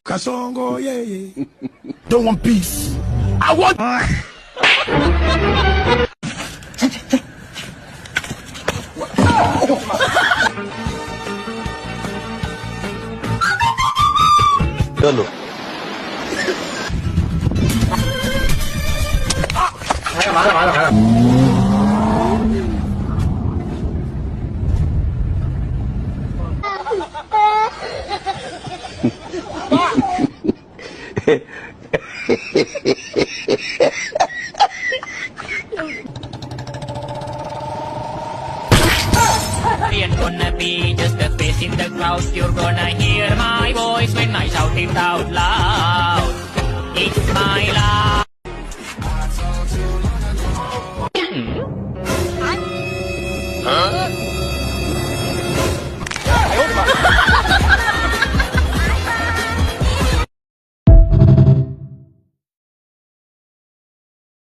Kasongo, yeah. Don't want peace. I want. Hello. Ain't gonna be just a face in the clouds. You're gonna hear my voice when I shout it out loud. It's my love. Huh?